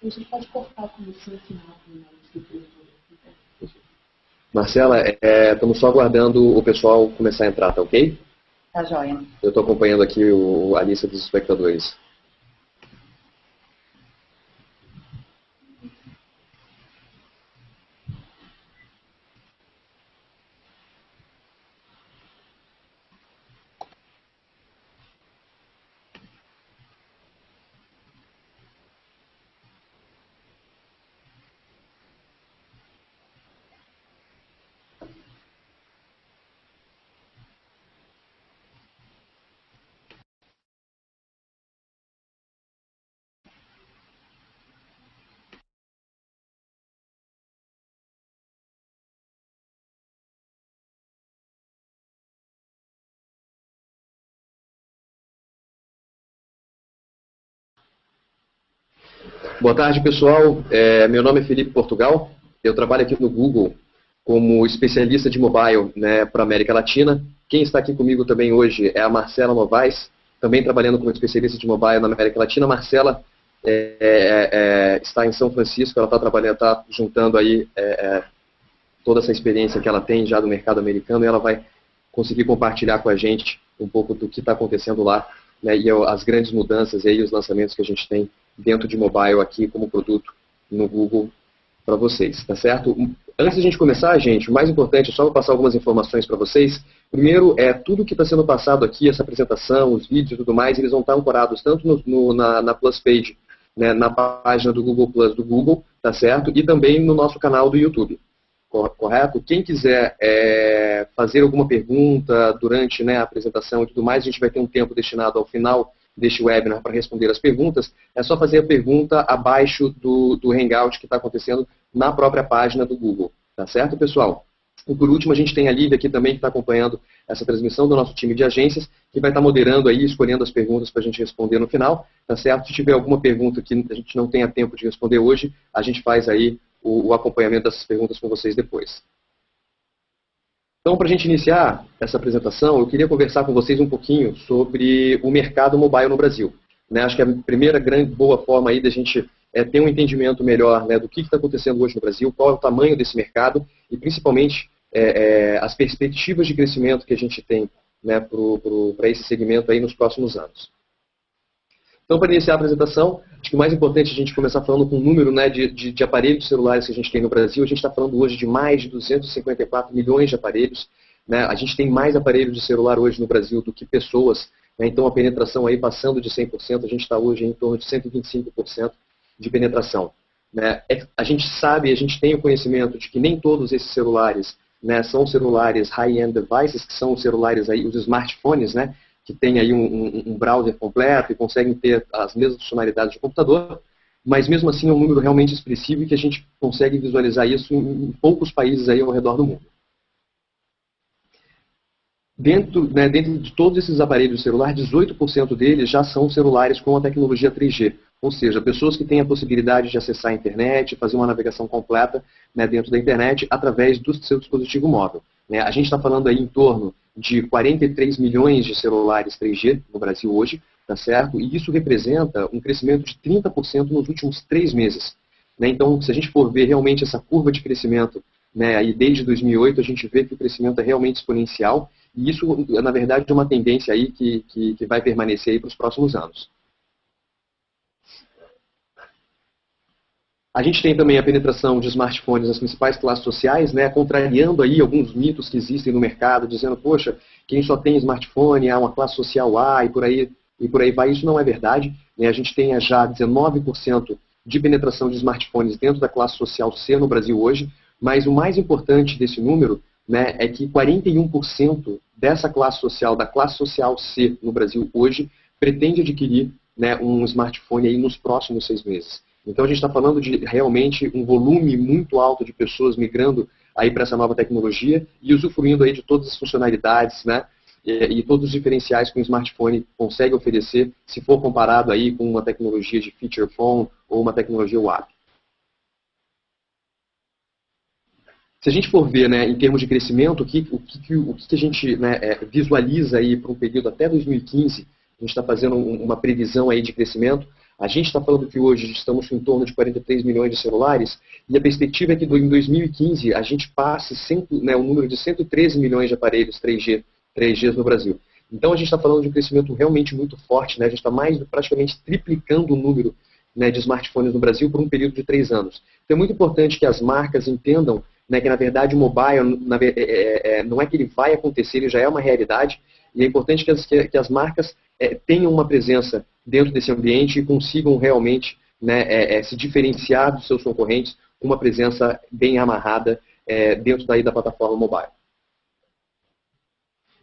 A gente pode cortar o começo no final. Marcela, estamos só aguardando o pessoal começar a entrar, tá ok? Tá joia. Eu estou acompanhando aqui a lista dos espectadores. Boa tarde, pessoal. Meu nome é Felipe Portugal. Eu trabalho aqui no Google como especialista de mobile, né, para a América Latina. Quem está aqui comigo também hoje é a Marcela Novaes, também trabalhando como especialista de mobile na América Latina. A Marcela está em São Francisco, ela está trabalhando, está juntando aí toda essa experiência que ela tem já do mercado americano, e ela vai conseguir compartilhar com a gente um pouco do que está acontecendo lá, né, e as grandes mudanças e aí os lançamentos que a gente tem dentro de mobile aqui como produto no Google para vocês, tá certo? Antes de a gente começar, gente, o mais importante, só vou passar algumas informações para vocês. Primeiro, tudo que está sendo passado aqui, essa apresentação, os vídeos e tudo mais, eles vão estar ancorados tanto na Plus Page, né, na página do Google Plus do Google, tá certo? E também no nosso canal do YouTube. Correto? Quem quiser fazer alguma pergunta durante, né, a apresentação e tudo mais, a gente vai ter um tempo destinado ao final deste webinar para responder as perguntas. É só fazer a pergunta abaixo do Hangout que está acontecendo na própria página do Google. Tá certo, pessoal? E por último, a gente tem a Lívia aqui também, que está acompanhando essa transmissão do nosso time de agências, que vai estar moderando aí, escolhendo as perguntas para a gente responder no final. Tá certo? Se tiver alguma pergunta que a gente não tenha tempo de responder hoje, a gente faz aí o acompanhamento dessas perguntas com vocês depois. Então, para a gente iniciar essa apresentação, eu queria conversar com vocês um pouquinho sobre o mercado mobile no Brasil. Né? Acho que a primeira grande boa forma aí da gente ter um entendimento melhor, né, do que está acontecendo hoje no Brasil, qual é o tamanho desse mercado e, principalmente, as perspectivas de crescimento que a gente tem, né, para esse segmento aí nos próximos anos. Então, para iniciar a apresentação, acho que o mais importante é a gente começar falando com o número, né, de aparelhos celulares que a gente tem no Brasil. A gente está falando hoje de mais de 254 milhões de aparelhos. Né? A gente tem mais aparelhos de celular hoje no Brasil do que pessoas. Né? Então, a penetração aí passando de 100%, a gente está hoje em torno de 125% de penetração. Né? A gente sabe, a gente tem o conhecimento de que nem todos esses celulares, né, são celulares high-end devices, que são os celulares, aí, os smartphones, né, que tem aí um browser completo e conseguem ter as mesmas funcionalidades de computador, mas mesmo assim é um número realmente expressivo e que a gente consegue visualizar isso em poucos países aí ao redor do mundo. Dentro de todos esses aparelhos de celular, 18% deles já são celulares com a tecnologia 3G, ou seja, pessoas que têm a possibilidade de acessar a internet, fazer uma navegação completa, né, dentro da internet através do seu dispositivo móvel. Né? A gente está falando aí em torno de 43 milhões de celulares 3G no Brasil hoje, tá certo? E isso representa um crescimento de 30% nos últimos 3 meses. Né? Então, se a gente for ver realmente essa curva de crescimento, né, aí desde 2008, a gente vê que o crescimento é realmente exponencial, e isso, na verdade, é uma tendência aí que vai permanecer aí para os próximos anos. A gente tem também a penetração de smartphones nas principais classes sociais, né, contrariando aí alguns mitos que existem no mercado, dizendo, poxa, quem só tem smartphone é uma classe social A e por aí vai. Isso não é verdade. Né? A gente tem já 19% de penetração de smartphones dentro da classe social C no Brasil hoje, mas o mais importante desse número, né, é que 41% dessa classe social, da classe social C no Brasil hoje, pretende adquirir, né, um smartphone aí nos próximos 6 meses. Então a gente está falando de realmente um volume muito alto de pessoas migrando aí para essa nova tecnologia e usufruindo aí de todas as funcionalidades, né, e todos os diferenciais que um smartphone consegue oferecer, se for comparado aí com uma tecnologia de feature phone ou uma tecnologia WAP. Se a gente for ver, né, em termos de crescimento, o que a gente, né, visualiza aí para um período até 2015, a gente está fazendo uma previsão aí de crescimento, A gente está falando que hoje estamos em torno de 43 milhões de celulares, e a perspectiva é que em 2015 a gente passe o número de 113 milhões de aparelhos 3G no Brasil. Então a gente está falando de um crescimento realmente muito forte, né? A gente está praticamente triplicando o número, né, de smartphones no Brasil por um período de 3 anos. Então é muito importante que as marcas entendam, né, que na verdade o mobile não é que ele vai acontecer, ele já é uma realidade, e é importante que as marcas tenham uma presença dentro desse ambiente e consigam realmente, né, se diferenciar dos seus concorrentes com uma presença bem amarrada dentro da plataforma mobile.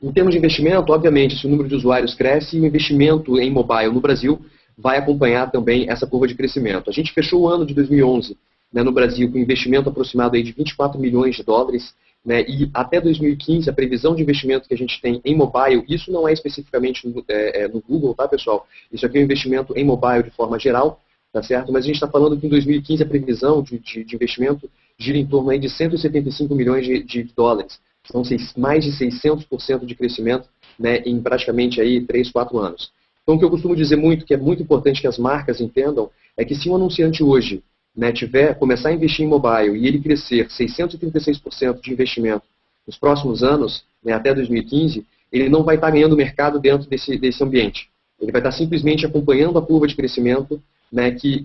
Em termos de investimento, obviamente, se o número de usuários cresce, o investimento em mobile no Brasil vai acompanhar também essa curva de crescimento. A gente fechou o ano de 2011, né, no Brasil com um investimento aproximado aí de 24 milhões de dólares, né, e até 2015 a previsão de investimento que a gente tem em mobile, isso não é especificamente no Google, tá, pessoal? Isso aqui é um investimento em mobile de forma geral, tá certo? Mas a gente está falando que em 2015 a previsão de investimento gira em torno aí de 175 milhões de dólares. São mais de 600% de crescimento, né, em praticamente aí 3, 4 anos. Então, o que eu costumo dizer muito, que é muito importante que as marcas entendam, é que se um anunciante hoje, né, começar a investir em mobile e ele crescer 636% de investimento nos próximos anos, né, até 2015, ele não vai estar ganhando mercado dentro desse ambiente. Ele vai estar simplesmente acompanhando a curva de crescimento, né, que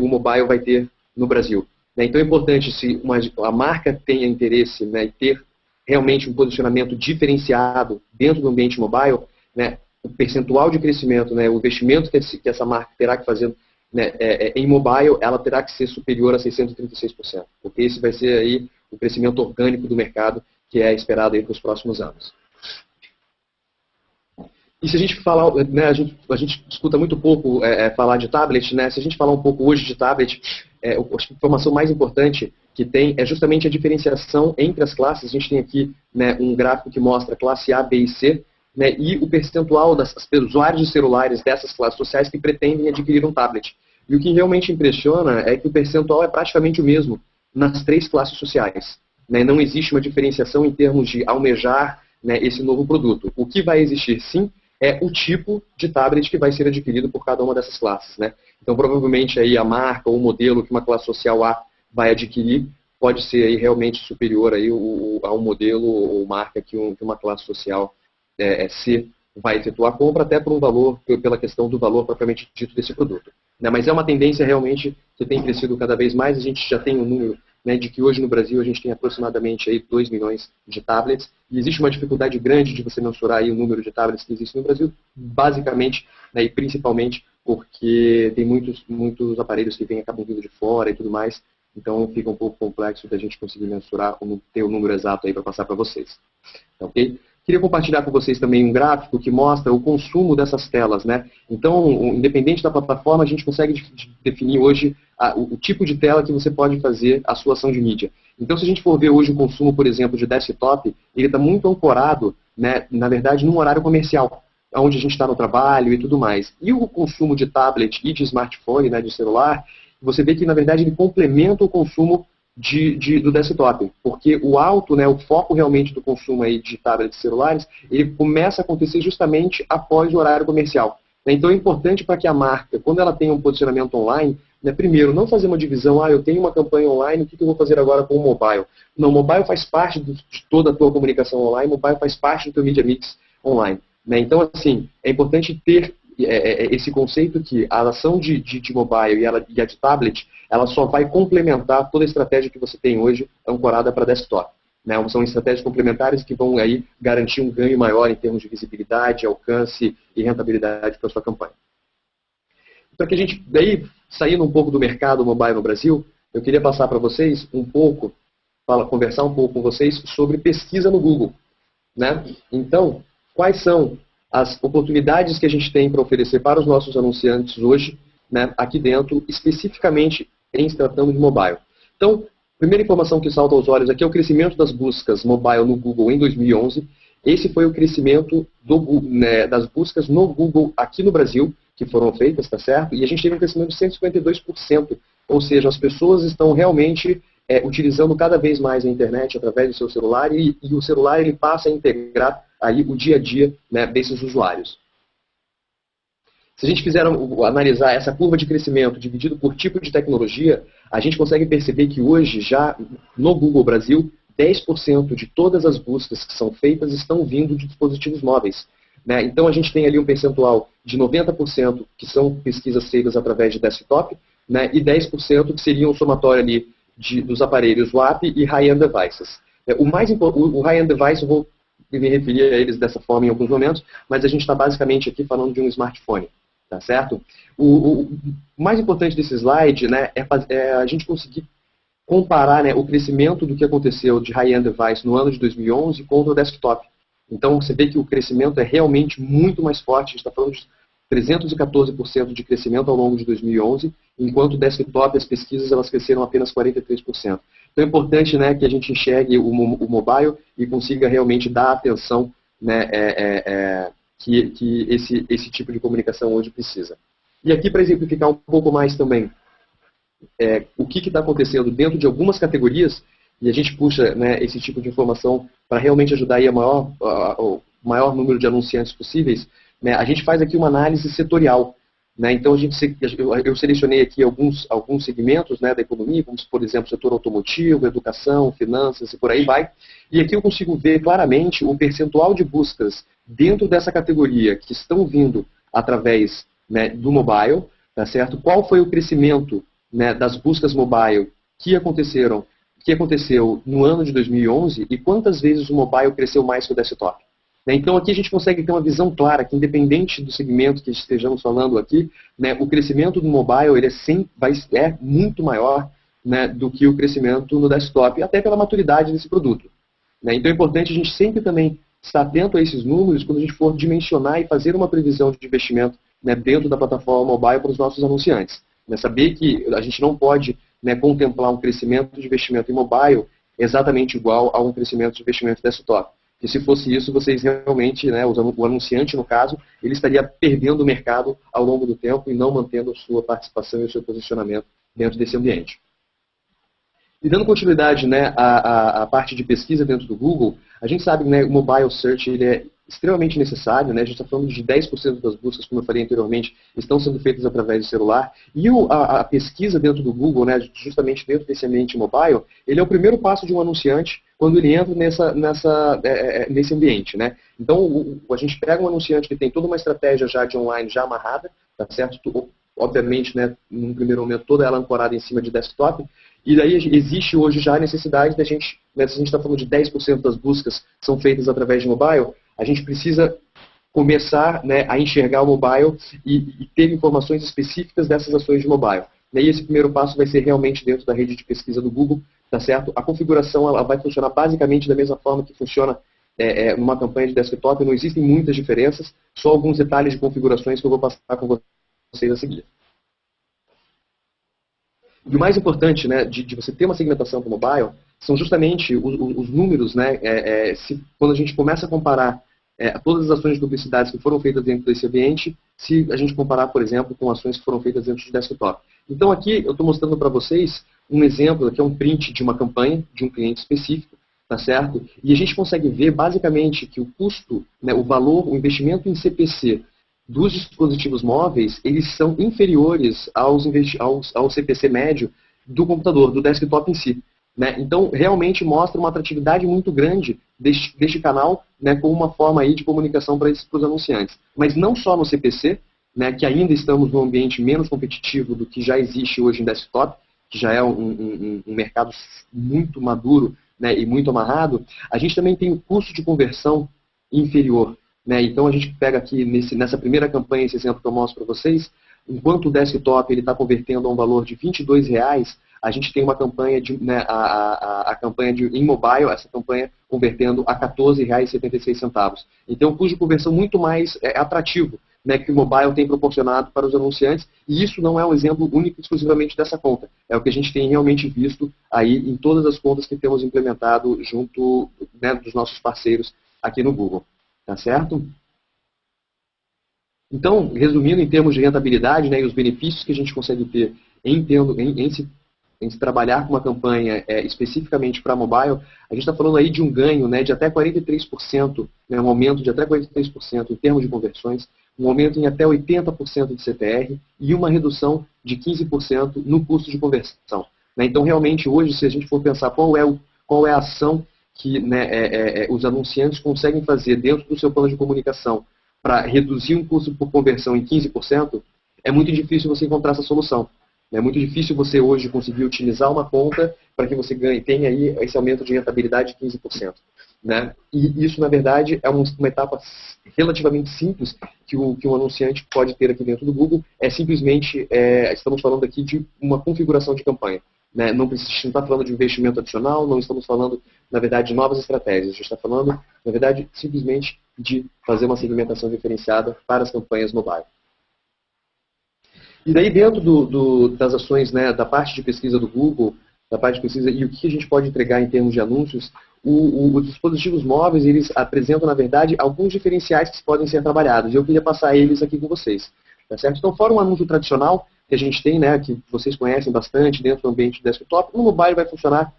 o mobile vai ter no Brasil. Né, então é importante, se a marca tenha interesse, né, em ter realmente um posicionamento diferenciado dentro do ambiente mobile, né, o percentual de crescimento, né, o investimento que essa marca terá que fazer, né, em mobile, ela terá que ser superior a 636%, porque esse vai ser aí o crescimento orgânico do mercado que é esperado aí para os próximos anos. E se a gente falar, né, a gente escuta muito pouco falar de tablet, né, se a gente falar um pouco hoje de tablet, a informação mais importante que tem é justamente a diferenciação entre as classes. A gente tem aqui, né, um gráfico que mostra classe A, B e C, né, e o percentual dos usuários de celulares dessas classes sociais que pretendem adquirir um tablet. E o que realmente impressiona é que o percentual é praticamente o mesmo nas 3 classes sociais. Né, não existe uma diferenciação em termos de almejar, né, esse novo produto. O que vai existir, sim, é o tipo de tablet que vai ser adquirido por cada uma dessas classes. Né? Então, provavelmente, aí a marca ou o modelo que uma classe social A vai adquirir pode ser aí realmente superior aí ao modelo ou marca que uma classe social C vai efetuar a compra, até por pela questão do valor propriamente dito desse produto. Né? Mas é uma tendência realmente que tem crescido cada vez mais. A gente já tem um número, né, de que hoje no Brasil a gente tem aproximadamente aí 2 milhões de tablets, e existe uma dificuldade grande de você mensurar aí o número de tablets que existe no Brasil, basicamente, né, e principalmente porque tem muitos aparelhos que acabam vindo de fora e tudo mais, então fica um pouco complexo da gente conseguir mensurar, ter o número exato aí para passar para vocês. Ok? Queria compartilhar com vocês também um gráfico que mostra o consumo dessas telas, né? Então, independente da plataforma, a gente consegue definir hoje o tipo de tela que você pode fazer a sua ação de mídia. Então, se a gente for ver hoje o consumo, por exemplo, de desktop, ele está muito ancorado, né, na verdade, num horário comercial, onde a gente está no trabalho e tudo mais. E o consumo de tablet e de smartphone, né, de celular, você vê que, na verdade, ele complementa o consumo do desktop, porque o alto, né, o foco realmente do consumo aí de tablets e celulares, ele começa a acontecer justamente após o horário comercial. Então é importante para que a marca, quando ela tem um posicionamento online, né, primeiro, não fazer uma divisão, eu tenho uma campanha online, o que eu vou fazer agora com o mobile? Não, o mobile faz parte de toda a tua comunicação online, o mobile faz parte do teu media mix online. Né? Então, assim, é importante ter esse conceito que a ação de mobile e a de tablet, ela só vai complementar toda a estratégia que você tem hoje ancorada para desktop. Né? São estratégias complementares que vão aí garantir um ganho maior em termos de visibilidade, alcance e rentabilidade para a sua campanha. Para que a gente, daí, saindo um pouco do mercado mobile no Brasil, eu queria passar para vocês um pouco, conversar um pouco com vocês sobre pesquisa no Google. Né? Então, quais são as oportunidades que a gente tem para oferecer para os nossos anunciantes hoje, né, aqui dentro, especificamente em se tratando de mobile. Então, a primeira informação que salta aos olhos aqui é o crescimento das buscas mobile no Google em 2011. Esse foi o crescimento das buscas no Google aqui no Brasil, que foram feitas, tá certo? E a gente teve um crescimento de 152%, ou seja, as pessoas estão realmente utilizando cada vez mais a internet através do seu celular e o celular ele passa a integrar aí o dia a dia, né, desses usuários. Se a gente fizer analisar essa curva de crescimento dividido por tipo de tecnologia, a gente consegue perceber que hoje, já no Google Brasil, 10% de todas as buscas que são feitas estão vindo de dispositivos móveis. Né? Então a gente tem ali um percentual de 90% que são pesquisas feitas através de desktop, né? E 10% que seriam o somatório ali dos aparelhos WAP e high-end devices. O high-end device, eu vou me referir a eles dessa forma em alguns momentos, mas a gente está basicamente aqui falando de um smartphone. Tá certo? O mais importante desse slide, né, é a gente conseguir comparar, né, o crescimento do que aconteceu de high-end device no ano de 2011 contra o desktop. Então, você vê que o crescimento é realmente muito mais forte. A gente está falando de 314% de crescimento ao longo de 2011, enquanto o desktop, as pesquisas, elas cresceram apenas 43%. Então, é importante, né, que a gente enxergue o mobile e consiga realmente dar atenção, né, que esse tipo de comunicação hoje precisa. E aqui, para exemplificar um pouco mais também, o que está acontecendo dentro de algumas categorias, e a gente puxa, né, esse tipo de informação para realmente ajudar aí o maior número de anunciantes possíveis, né, a gente faz aqui uma análise setorial. Né, então, eu selecionei aqui alguns segmentos, né, da economia, como, por exemplo, setor automotivo, educação, finanças e por aí vai. E aqui eu consigo ver claramente o percentual de buscas dentro dessa categoria que estão vindo através, né, do mobile, tá certo? Qual foi o crescimento, né, das buscas mobile que aconteceu no ano de 2011 e quantas vezes o mobile cresceu mais que o desktop. Então aqui a gente consegue ter uma visão clara que, independente do segmento que estejamos falando aqui, né, o crescimento do mobile ele é muito maior, né, do que o crescimento no desktop, até pela maturidade desse produto. Né? Então é importante a gente sempre também estar atento a esses números quando a gente for dimensionar e fazer uma previsão de investimento, né, dentro da plataforma mobile para os nossos anunciantes. Né? Saber que a gente não pode, né, contemplar um crescimento de investimento em mobile exatamente igual a um crescimento de investimento desktop. E se fosse isso, vocês realmente, né, o anunciante, no caso, ele estaria perdendo o mercado ao longo do tempo e não mantendo a sua participação e o seu posicionamento dentro desse ambiente. E dando continuidade, né, à parte de pesquisa dentro do Google, a gente sabe que, né, o mobile search ele é extremamente necessário, né? A gente está falando de 10% das buscas, como eu falei anteriormente, estão sendo feitas através do celular. E a pesquisa dentro do Google, né, justamente dentro desse ambiente mobile, ele é o primeiro passo de um anunciante quando ele entra nesse ambiente. Né? Então, a gente pega um anunciante que tem toda uma estratégia já de online já amarrada, tá certo? Obviamente, né, num primeiro momento, toda ela ancorada em cima de desktop, e daí existe hoje já a necessidade da gente, né, se a gente está falando de 10% das buscas são feitas através de mobile, a gente precisa começar, né, a enxergar o mobile e ter informações específicas dessas ações de mobile. E esse primeiro passo vai ser realmente dentro da rede de pesquisa do Google, tá certo? A configuração ela vai funcionar basicamente da mesma forma que funciona numa campanha de desktop, não existem muitas diferenças, só alguns detalhes de configurações que eu vou passar com vocês a seguir. E o mais importante, né, de você ter uma segmentação para o mobile são justamente os números, né, quando a gente começa a comparar todas as ações de publicidade que foram feitas dentro desse ambiente, se a gente comparar, por exemplo, com ações que foram feitas dentro de desktop. Então aqui eu estou mostrando para vocês um exemplo, aqui é um print de uma campanha, de um cliente específico, tá certo? E a gente consegue ver basicamente que o custo, né, o valor, o investimento em CPC dos dispositivos móveis, eles são inferiores ao CPC médio do computador, do desktop em si. Né? Então, realmente mostra uma atratividade muito grande deste canal, né, como uma forma aí de comunicação para os anunciantes. Mas não só no CPC, né, que ainda estamos num ambiente menos competitivo do que já existe hoje em desktop, que já é um mercado muito maduro, né, e muito amarrado, a gente também tem o custo de conversão inferior. Né? Então, a gente pega aqui nessa primeira campanha, esse exemplo que eu mostro para vocês, enquanto o desktop está convertendo a um valor de R$22, a gente tem uma campanha a campanha em mobile, essa campanha convertendo a R$14,76. Então, um custo de conversão muito mais atrativo, né, que o mobile tem proporcionado para os anunciantes, e isso não é um exemplo único exclusivamente dessa conta. É o que a gente tem realmente visto aí em todas as contas que temos implementado junto, né, dos nossos parceiros aqui no Google. Tá certo? Então, resumindo em termos de rentabilidade, né, e os benefícios que a gente consegue ter em se trabalhar com uma campanha especificamente para mobile, a gente está falando aí de um ganho, né, de até 43%, né, um aumento de até 43% em termos de conversões, um aumento em até 80% de CTR e uma redução de 15% no custo de conversão. Né? Então, realmente, hoje, se a gente for pensar qual é a ação que, né, os anunciantes conseguem fazer dentro do seu plano de comunicação para reduzir um custo por conversão em 15%, é muito difícil você encontrar essa solução. É muito difícil você hoje conseguir utilizar uma conta para que você tenha aí esse aumento de rentabilidade de 15%. Né? E isso, na verdade, é uma etapa relativamente simples que um anunciante pode ter aqui dentro do Google. É simplesmente, estamos falando aqui de uma configuração de campanha. Né? Não está falando de investimento adicional, não estamos falando, na verdade, de novas estratégias. A gente está falando, na verdade, simplesmente de fazer uma segmentação diferenciada para as campanhas mobile. E daí, dentro das ações, né, da parte de pesquisa do Google, da parte de pesquisa e o que a gente pode entregar em termos de anúncios, os dispositivos móveis, eles apresentam, na verdade, alguns diferenciais que podem ser trabalhados. E eu queria passar eles aqui com vocês. Tá certo? Então, fora um anúncio tradicional que a gente tem, né, que vocês conhecem bastante dentro do ambiente desktop, no mobile vai funcionar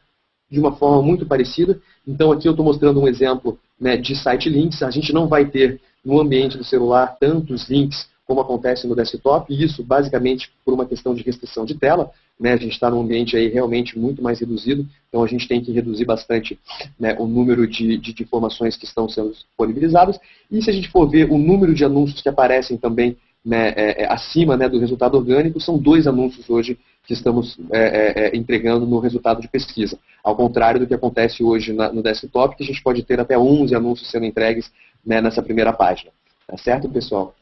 de uma forma muito parecida. Então, aqui eu estou mostrando um exemplo, né, de site links. A gente não vai ter no ambiente do celular tantos links como acontece no desktop, e isso basicamente por uma questão de restrição de tela. Né, a gente está num ambiente aí realmente muito mais reduzido, então a gente tem que reduzir bastante, né, o número de informações que estão sendo disponibilizadas. E se a gente for ver o número de anúncios que aparecem também, né, acima, né, do resultado orgânico, são 2 anúncios hoje que estamos entregando no resultado de pesquisa. Ao contrário do que acontece hoje no desktop, que a gente pode ter até 11 anúncios sendo entregues, né, nessa primeira página. Tá certo, pessoal?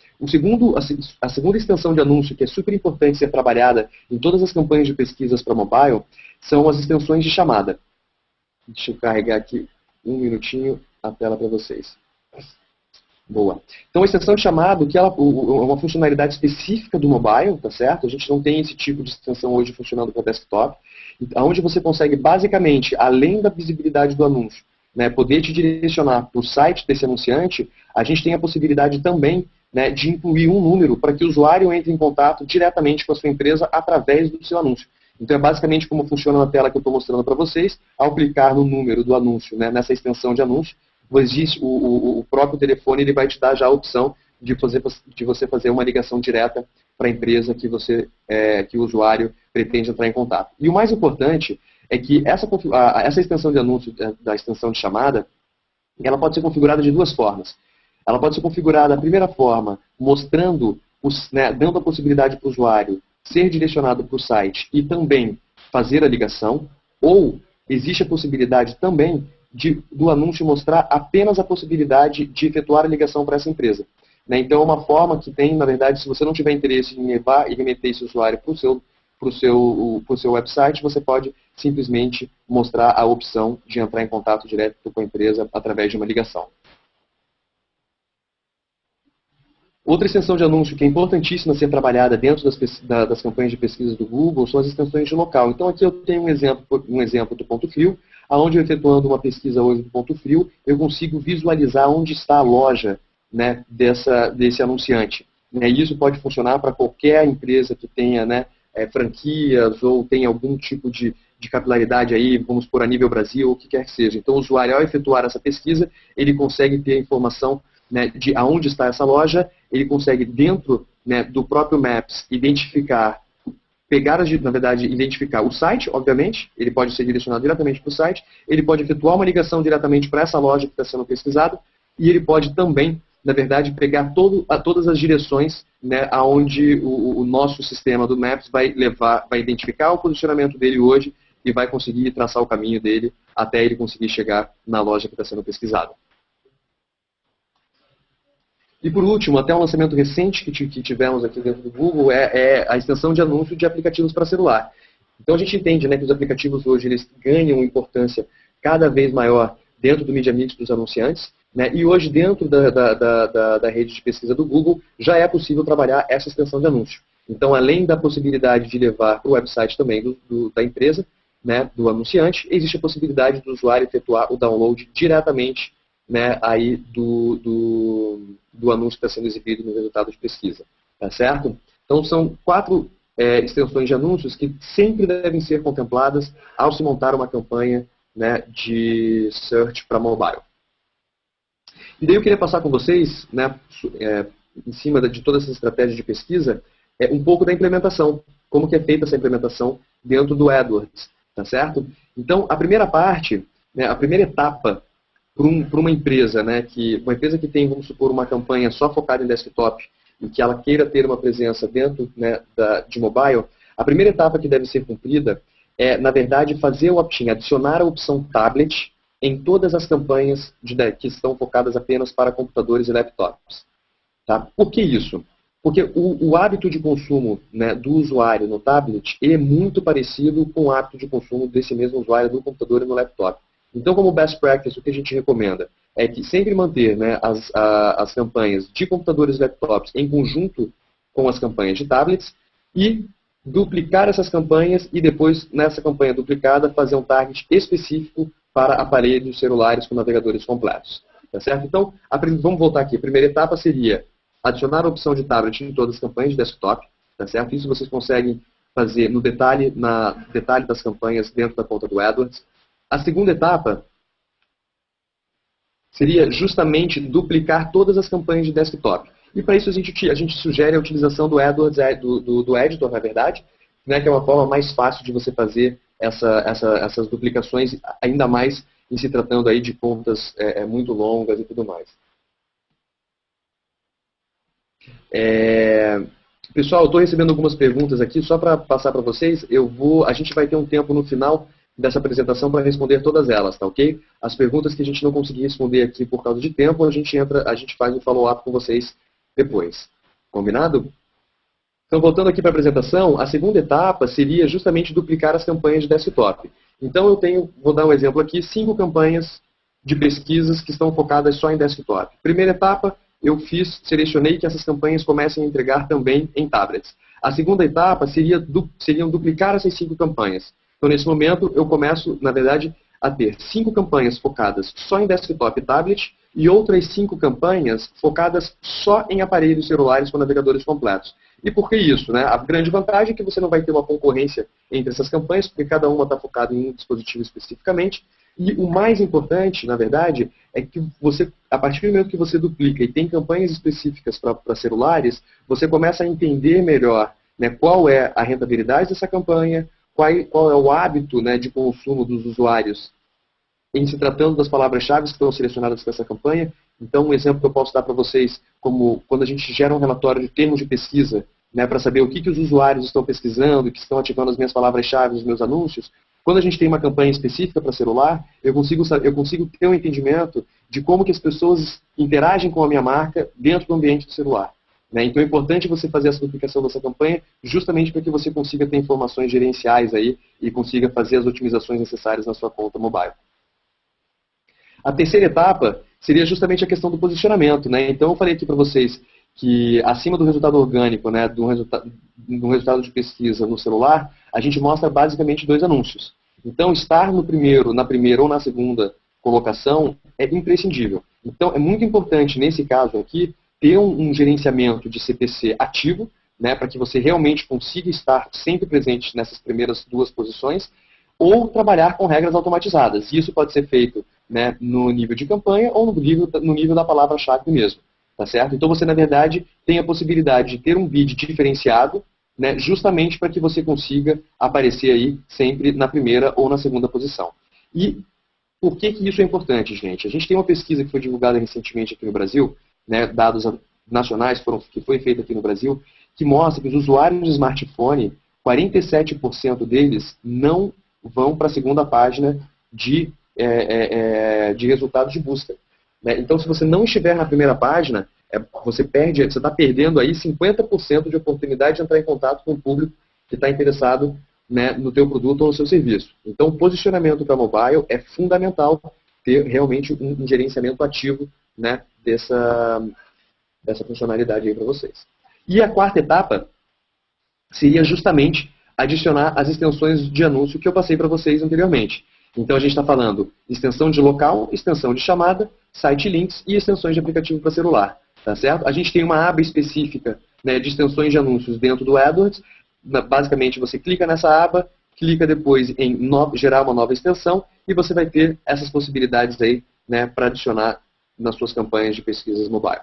A segunda extensão de anúncio, que é super importante ser trabalhada em todas as campanhas de pesquisas para mobile, são as extensões de chamada. Deixa eu carregar aqui um minutinho a tela para vocês. Boa. Então, a extensão de chamado, que ela é uma funcionalidade específica do mobile, tá certo? A gente não tem esse tipo de extensão hoje funcionando para desktop, onde você consegue, basicamente, além da visibilidade do anúncio, né, poder te direcionar para o site desse anunciante, a gente tem a possibilidade também, né, de incluir um número para que o usuário entre em contato diretamente com a sua empresa através do seu anúncio. Então, é basicamente como funciona na tela que eu estou mostrando para vocês. Ao clicar no número do anúncio, né, nessa extensão de anúncio, o próprio telefone ele vai te dar já a opção de você fazer uma ligação direta para a empresa que o usuário pretende entrar em contato. E o mais importante é que essa extensão de anúncio, da extensão de chamada, ela pode ser configurada de 2 formas. Ela pode ser configurada, a primeira forma, mostrando, né, dando a possibilidade para o usuário ser direcionado para o site e também fazer a ligação, ou existe a possibilidade também do anúncio mostrar apenas a possibilidade de efetuar a ligação para essa empresa. Né? Então, é uma forma que tem, na verdade, se você não tiver interesse em levar e remeter esse usuário para o seu website, você pode simplesmente mostrar a opção de entrar em contato direto com a empresa através de uma ligação. Outra extensão de anúncio que é importantíssima ser trabalhada dentro das campanhas de pesquisa do Google são as extensões de local. Então, aqui eu tenho um exemplo do ponto frio, onde eu efetuando uma pesquisa hoje do ponto frio, eu consigo visualizar onde está a loja, né, desse anunciante. E isso pode funcionar para qualquer empresa que tenha, né, franquias ou tenha algum tipo de capilaridade aí, vamos por a nível Brasil, o que quer que seja. Então, o usuário, ao efetuar essa pesquisa, ele consegue ter a informação, né, de aonde está essa loja, ele consegue, dentro, né, do próprio Maps, identificar o site, obviamente, ele pode ser direcionado diretamente para o site, ele pode efetuar uma ligação diretamente para essa loja que está sendo pesquisada, e ele pode também, na verdade, pegar todas as direções, né, aonde o nosso sistema do Maps vai identificar o posicionamento dele hoje e vai conseguir traçar o caminho dele até ele conseguir chegar na loja que está sendo pesquisada. E por último, até um lançamento recente que tivemos aqui dentro do Google é a extensão de anúncio de aplicativos para celular. Então a gente entende, né, que os aplicativos hoje eles ganham importância cada vez maior dentro do Media Mix dos anunciantes, né, e hoje dentro da rede de pesquisa do Google já é possível trabalhar essa extensão de anúncio. Então, além da possibilidade de levar para o website também da empresa, né, do anunciante, existe a possibilidade do usuário efetuar o download diretamente, né, aí do anúncio que está sendo exibido no resultado de pesquisa. Tá certo? Então, são 4 extensões de anúncios que sempre devem ser contempladas ao se montar uma campanha, né, de search para mobile. E daí eu queria passar com vocês, né, em cima de todas essas estratégias de pesquisa, é um pouco da implementação, como que é feita essa implementação dentro do AdWords, tá certo? Então, a primeira parte, né, a primeira etapa para uma empresa, né, uma empresa que tem, vamos supor, uma campanha só focada em desktop e que ela queira ter uma presença dentro, né, de mobile, a primeira etapa que deve ser cumprida é, na verdade, fazer o opt-in, adicionar a opção tablet em todas as campanhas que estão focadas apenas para computadores e laptops. Tá? Por que isso? Porque o hábito de consumo, né, do usuário no tablet é muito parecido com o hábito de consumo desse mesmo usuário no computador e no laptop. Então, como best practice, o que a gente recomenda é que sempre manter, né, as campanhas de computadores e laptops em conjunto com as campanhas de tablets e duplicar essas campanhas e depois, nessa campanha duplicada, fazer um target específico para aparelhos celulares com navegadores completos. Tá certo? Então, vamos voltar aqui. A primeira etapa seria adicionar a opção de tablet em todas as campanhas de desktop. Tá certo? Isso vocês conseguem fazer no detalhe das campanhas dentro da conta do AdWords. A segunda etapa seria justamente duplicar todas as campanhas de desktop. E para isso a gente sugere a utilização do AdWords, do Editor, na verdade, né, que é uma forma mais fácil de você fazer essas duplicações, ainda mais em se tratando aí de contas muito longas e tudo mais. Pessoal, eu estou recebendo algumas perguntas aqui, só para passar para vocês, a gente vai ter um tempo no final dessa apresentação para responder todas elas, tá ok? As perguntas que a gente não conseguir responder aqui por causa de tempo, a gente faz um follow-up com vocês depois. Combinado? Então, voltando aqui para a apresentação, a segunda etapa seria justamente duplicar as campanhas de desktop. Então, vou dar um exemplo aqui, 5 campanhas de pesquisas que estão focadas só em desktop. Primeira etapa, selecionei que essas campanhas comecem a entregar também em tablets. A segunda etapa seriam duplicar essas 5 campanhas. Então, nesse momento, eu começo, na verdade, a ter 5 campanhas focadas só em desktop e tablet e outras 5 campanhas focadas só em aparelhos celulares com navegadores completos. E por que isso? Né? A grande vantagem é que você não vai ter uma concorrência entre essas campanhas, porque cada uma está focada em um dispositivo especificamente. E o mais importante, na verdade, é que a partir do momento que você duplica e tem campanhas específicas para celulares, você começa a entender melhor, né, qual é a rentabilidade dessa campanha, qual é o hábito, né, de consumo dos usuários em se tratando das palavras-chave que estão selecionadas para essa campanha. Então, um exemplo que eu posso dar para vocês, como quando a gente gera um relatório de termos de pesquisa, né, para saber o que os usuários estão pesquisando, que estão ativando as minhas palavras-chave nos meus anúncios, quando a gente tem uma campanha específica para celular, eu consigo ter um entendimento de como que as pessoas interagem com a minha marca dentro do ambiente do celular. Né? Então é importante você fazer essa duplicação dessa campanha justamente para que você consiga ter informações gerenciais aí e consiga fazer as otimizações necessárias na sua conta mobile. A terceira etapa seria justamente a questão do posicionamento. Né? Então eu falei aqui para vocês que acima do resultado orgânico, né, do resultado de pesquisa no celular, a gente mostra basicamente 2 anúncios. Então estar na primeira ou na segunda colocação é imprescindível. Então é muito importante nesse caso aqui ter um gerenciamento de CPC ativo, né, para que você realmente consiga estar sempre presente nessas primeiras 2 posições, ou trabalhar com regras automatizadas. Isso pode ser feito, né, no nível de campanha ou no nível da palavra-chave mesmo. Tá certo? Então você, na verdade, tem a possibilidade de ter um bid diferenciado, né, justamente para que você consiga aparecer aí sempre na primeira ou na segunda posição. E por que isso é importante, gente? A gente tem uma pesquisa que foi divulgada recentemente aqui no Brasil, né, dados nacionais que foi feita aqui no Brasil, que mostra que os usuários de smartphone, 47% deles não vão para a segunda página de resultados de busca. Né? Então, se você não estiver na primeira página, você está perdendo aí 50% de oportunidade de entrar em contato com o público que está interessado, né, no teu produto ou no seu serviço. Então, o posicionamento para mobile é fundamental ter realmente um gerenciamento ativo, né, dessa funcionalidade aí para vocês. E a quarta etapa seria justamente adicionar as extensões de anúncio que eu passei para vocês anteriormente. Então a gente está falando extensão de local, extensão de chamada, site links e extensões de aplicativo para celular. Tá certo? A gente tem uma aba específica, né, de extensões de anúncios dentro do AdWords. Basicamente você clica nessa aba, clica depois em gerar uma nova extensão e você vai ter essas possibilidades aí, né, para adicionar nas suas campanhas de pesquisas mobile.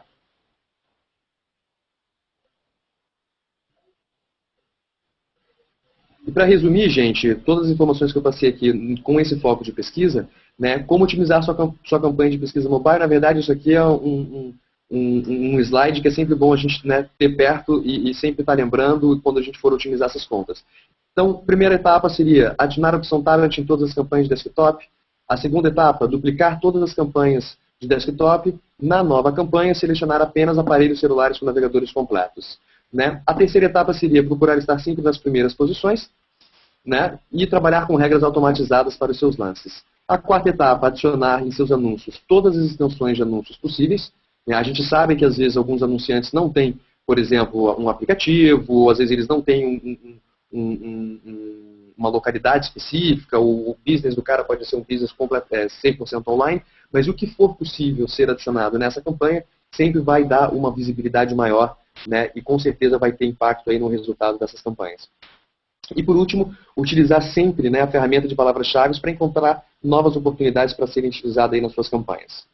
E para resumir, gente, todas as informações que eu passei aqui com esse foco de pesquisa, né, como otimizar sua campanha de pesquisa mobile, na verdade isso aqui é um slide que é sempre bom a gente, né, ter perto e sempre estar lembrando quando a gente for otimizar essas contas. Então, primeira etapa seria adicionar a opção Talent em todas as campanhas de desktop. A segunda etapa, duplicar todas as campanhas de desktop. Na nova campanha, selecionar apenas aparelhos celulares com navegadores completos. Né? A terceira etapa seria procurar estar sempre nas primeiras posições, né? E trabalhar com regras automatizadas para os seus lances. A quarta etapa, adicionar em seus anúncios todas as extensões de anúncios possíveis. Né? A gente sabe que às vezes alguns anunciantes não têm, por exemplo, um aplicativo, ou às vezes eles não têm uma localidade específica, o business do cara pode ser um business 100% online, mas o que for possível ser adicionado nessa campanha sempre vai dar uma visibilidade maior, né, e com certeza vai ter impacto aí no resultado dessas campanhas. E por último, utilizar sempre, né, a ferramenta de palavras-chave para encontrar novas oportunidades para serem utilizadas aí nas suas campanhas.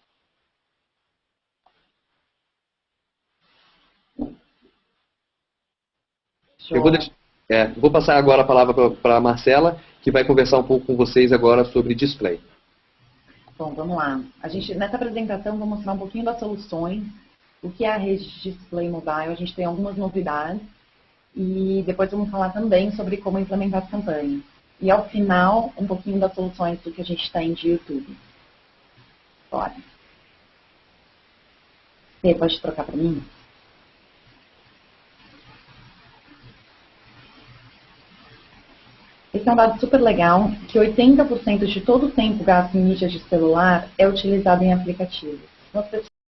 Eu vou passar agora a palavra para a Marcela, que vai conversar um pouco com vocês agora sobre display. Bom, vamos lá. Nessa apresentação, vou mostrar um pouquinho das soluções, o que é a rede de display mobile. A gente tem algumas novidades e depois vamos falar também sobre como implementar as campanhas. E ao final, um pouquinho das soluções do que a gente tem de YouTube. Bora. Você pode trocar para mim? Esse é um dado super legal, que 80% de todo o tempo gasto em mídia de celular é utilizado em aplicativos. Então,